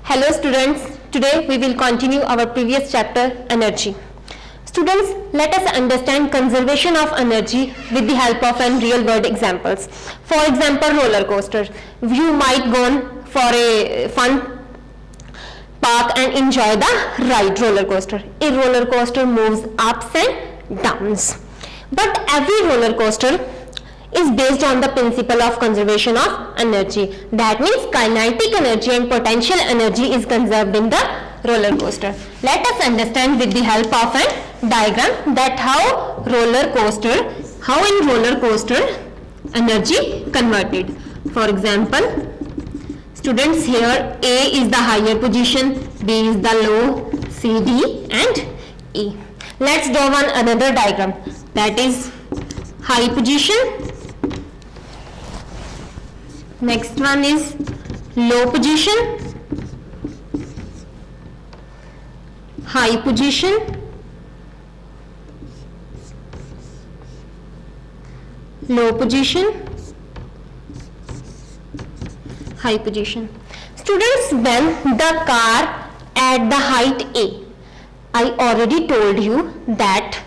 Hello students, today we will continue our previous chapter energy. Students, let us understand conservation of energy with the help of real world examples. For example, roller coaster. You might go for a fun park and enjoy the ride roller coaster. A roller coaster moves ups and downs. But every roller coaster is based on the principle of conservation of energy. That means kinetic energy and potential energy is conserved in the roller coaster. Let us understand with the help of a diagram that how in roller coaster energy converted. For example, students, here A is the higher position, B is the low, C, D and E. Let's draw one another diagram, that is high position. Next one is low position, high position, low position, high position. Students, when the car at the height A, I already told you that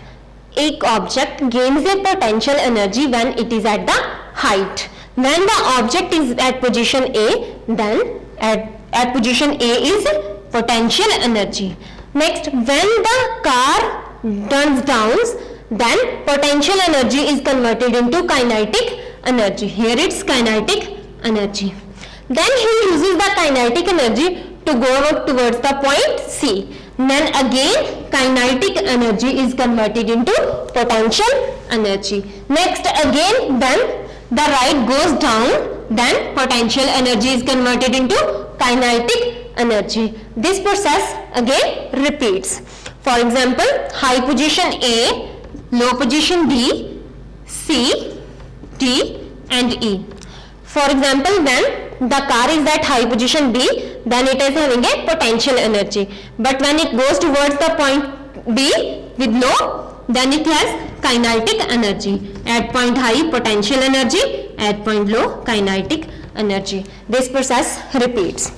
a object gains a potential energy when it is at the height. When the object is at position A, then at position A is potential energy. Next, when the car turns down, then potential energy is converted into kinetic energy. Here it's kinetic energy. Then he uses the kinetic energy to go up towards the point C. Then again kinetic energy is converted into potential energy. Next again, then the ride goes down, then potential energy is converted into kinetic energy. This process again repeats. For example, high position A, low position B, C, D and E. For example, when the car is at high position B, then it is having a potential energy. But when it goes towards the point B with low, then it has kinetic energy. At point high, potential energy, at point low, kinetic energy. This process repeats.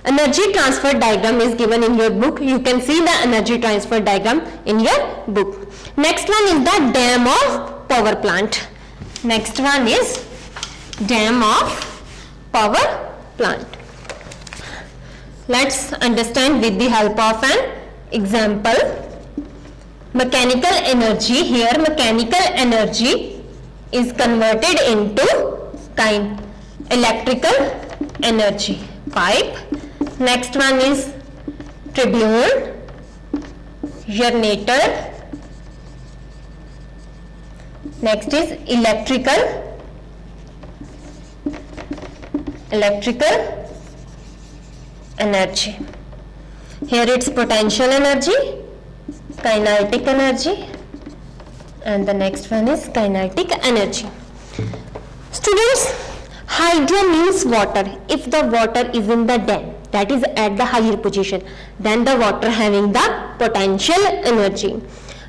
Energy transfer diagram is given in your book. You can see the energy transfer diagram in your book. Next one is the dam of power plant. Next one is dam of power plant. Let's understand with the help of an example. Mechanical energy, here mechanical energy is converted into electrical energy. Pipe. Next one is tribune, generator. Next is electrical energy. Here it's potential energy, kinetic energy, and the next one is kinetic energy. Students, hydro means water. If the water is in the dam, that is at the higher position, then the water having the potential energy.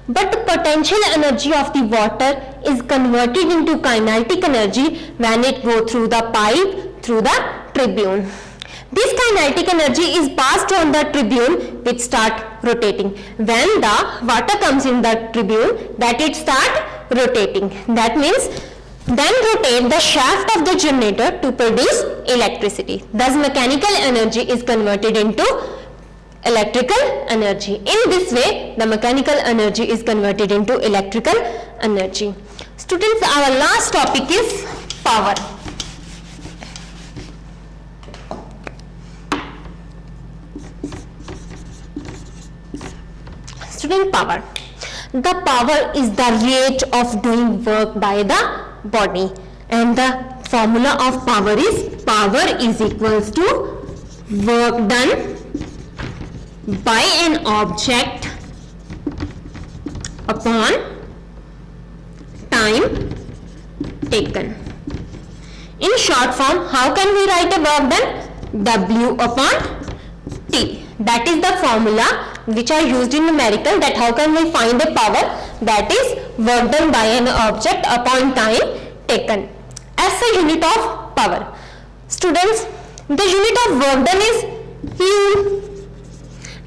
But the potential energy of the water is converted into kinetic energy when it goes through the pipe, through the tribune. This kinetic energy is passed on the tribune, which start rotating. When the water comes in the tribune, that it start rotating. That means then rotate the shaft of the generator to produce electricity. Thus mechanical energy is converted into electrical energy. In this way, the mechanical energy is converted into electrical energy. Students, our last topic is power. Student, power. The power is the rate of doing work by the body, and the formula of power is equals to work done by an object upon time taken. In short form, how can we write a work done? W upon T. That is the formula which are used in numerical, that how can we find a power, that is work done by an object upon time taken. As a unit of power. Students, the unit of work done is joule.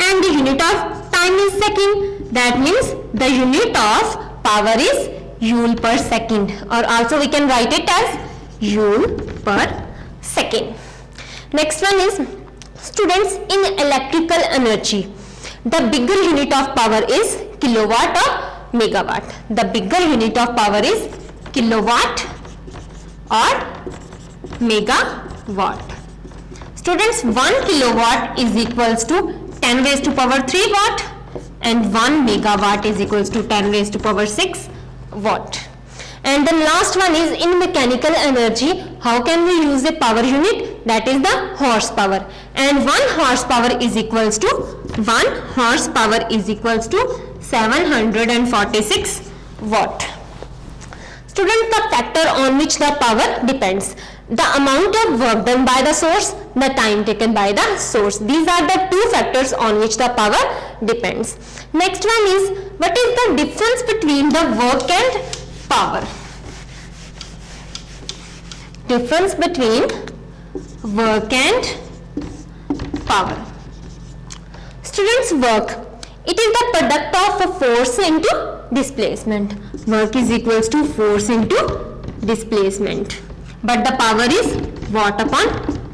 And the unit of time is second. That means the unit of power is joule per second, or also we can write it as joule per second. Next one is, students, in electrical energy, the bigger unit of power is kilowatt or megawatt. The bigger unit of power is kilowatt or megawatt. Students, 1 kilowatt is equals to 10 raised to power 3 watt, and 1 megawatt is equals to 10 raised to power 6 watt. And the last one is, in mechanical energy, how can we use a power unit? That is the horsepower. And 1 horsepower is equals to 746 watt. Students, the factor on which the power depends: the amount of work done by the source, the time taken by the source. These are the two factors on which the power depends. Next one is, what is the difference between the work and power? Difference between work and power. Students, work, it is the product of a force into displacement. Work is equals to force into displacement. But the power is watt upon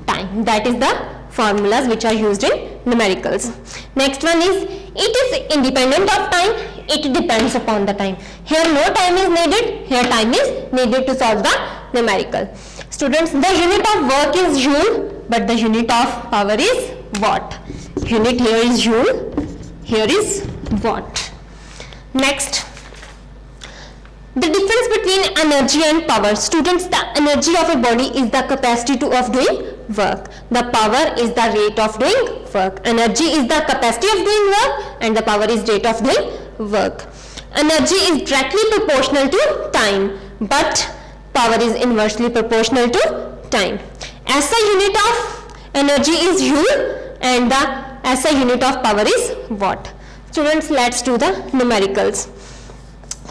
time. That is the formulas which are used in numericals. Next one is, it is independent of time. It depends upon the time. Here no time is needed. Here time is needed to solve the numerical. Students, the unit of work is joule, but the unit of power is watt. Unit here is joule, here is watt. Next, the difference between energy and power. Students, the energy of a body is the capacity of doing work. The power is the rate of doing work. Energy is the capacity of doing work, and the power is rate of doing work. Energy is directly proportional to time, but power is inversely proportional to time. SI unit of energy is joule, and the SI unit of power is watt. Students, let's do the numericals.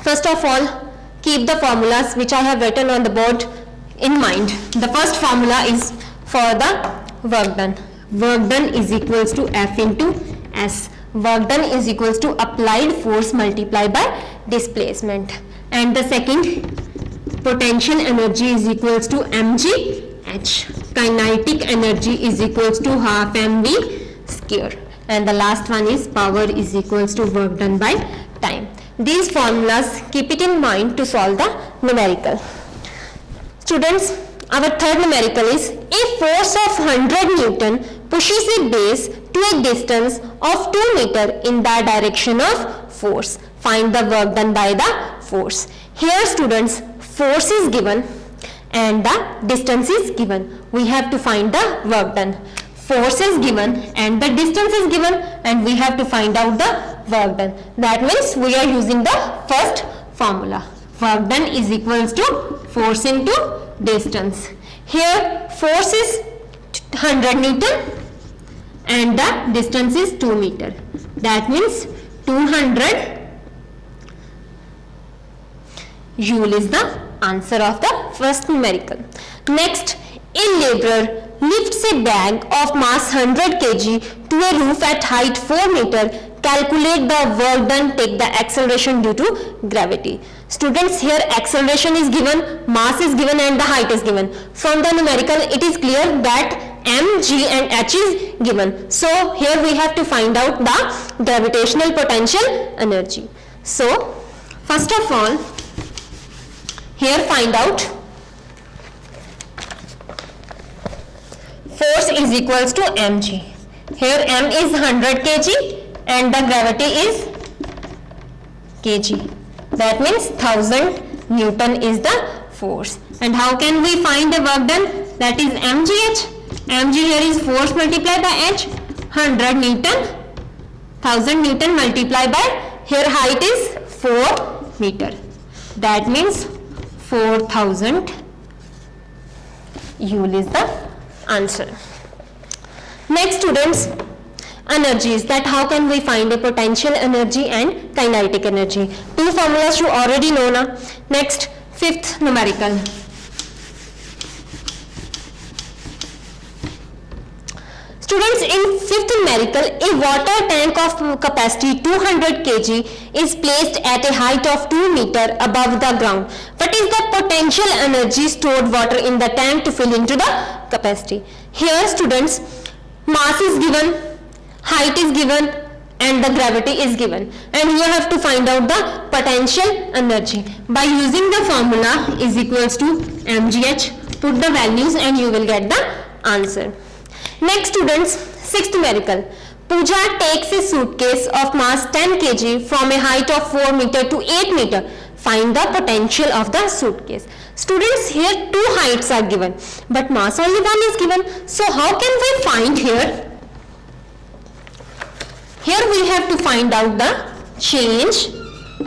First of all, keep the formulas which I have written on the board in mind. The first formula is for the work done. Work done is equals to F into S. Work done is equals to applied force multiplied by displacement. And the second, potential energy is equals to mgh. Kinetic energy is equals to half mv square. And the last one is power is equals to work done by time. These formulas, keep it in mind to solve the numerical. Students, our third numerical is, a force of 100 Newton pushes a base to a distance of 2 meter in the direction of force. Find the work done by the force. Here, students, force is given and the distance is given. We have to find the work done. Force is given and the distance is given, and we have to find out the work done. That means we are using the first formula. Work done is equals to force into distance. Here force is 100 Newton and the distance is 2 meter. That means 200 joule is the answer of the first numerical. Next, a laborer lifts a bag of mass 100 kg to a roof at height 4 meter. Calculate the work done, take the acceleration due to gravity. Students, here acceleration is given, mass is given, and the height is given. From the numerical, it is clear that m, g and h is given. So here we have to find out the gravitational potential energy. So first of all, here find out force is equals to mg. Here m is 100 kg and the gravity is kg. That means 1000 Newton is the force. And how can we find the work done? That is mgh. Mg here is force multiplied by h. 100 Newton, 1000 Newton multiplied by, here height is 4 meter. That means 4000 joule is the answer. Next, students, energies, that how can we find a potential energy and kinetic energy. Two formulas you already know now. Next, fifth numerical. Students, in fifth numerical, a water tank of capacity 200 kg is placed at a height of 2 meter above the ground. What is the potential energy stored water in the tank to fill into the capacity? Here students, mass is given, height is given, and the gravity is given, and you have to find out the potential energy by using the formula is equals to mgh. Put the values and you will get the answer. Next students, sixth numerical. Pooja takes a suitcase of mass 10 kg from a height of 4 meter to 8 meter. Find the potential of the suitcase. Students, here two heights are given, but mass only one is given. So how can we find here? Here we have to find out the change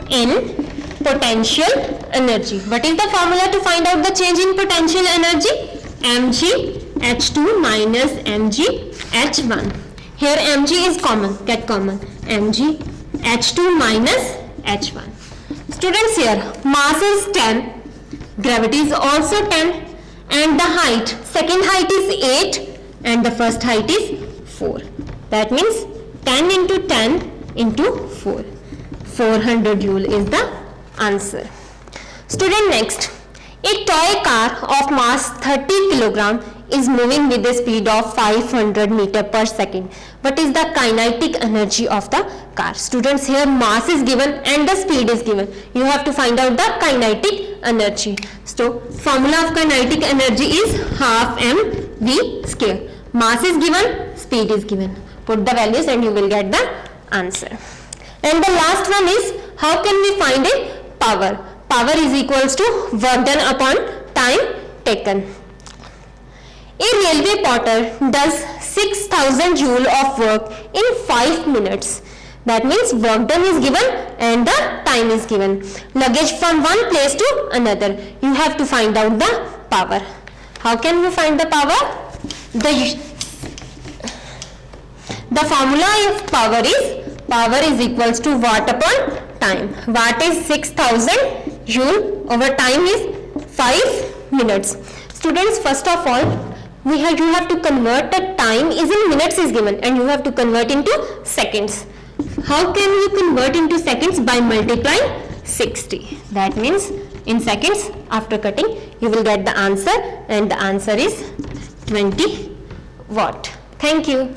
in potential energy. What is the formula to find out the change in potential energy? mgh2 minus mgh1. Here mg is common, get common. mgh2 minus h1. Students, here mass is 10, gravity is also 10, and the height, second height is 8 and the first height is 4. That means 10 into 10 into 4. 400 joule is the answer. Student, next. A toy car of mass 30 kg is moving with a speed of 500 meter per second. What is the kinetic energy of the car? Students, here mass is given and the speed is given. You have to find out the kinetic energy. So, formula of kinetic energy is half mv square. Mass is given, speed is given. Put the values and you will get the answer. And the last one is, how can we find a power? Power is equals to work done upon time taken. A railway porter does 6,000 joule of work in 5 minutes. That means work done is given and the time is given. Luggage from one place to another. You have to find out the power. How can we find the power? The formula of power is equals to watt upon time. Watt is 6,000 joule, over time is 5 minutes. Students, first of all, you have to convert the time is in minutes is given and you have to convert into seconds. How can you convert into seconds? By multiplying 60. That means in seconds after cutting you will get the answer, and the answer is 20 watt. Thank you.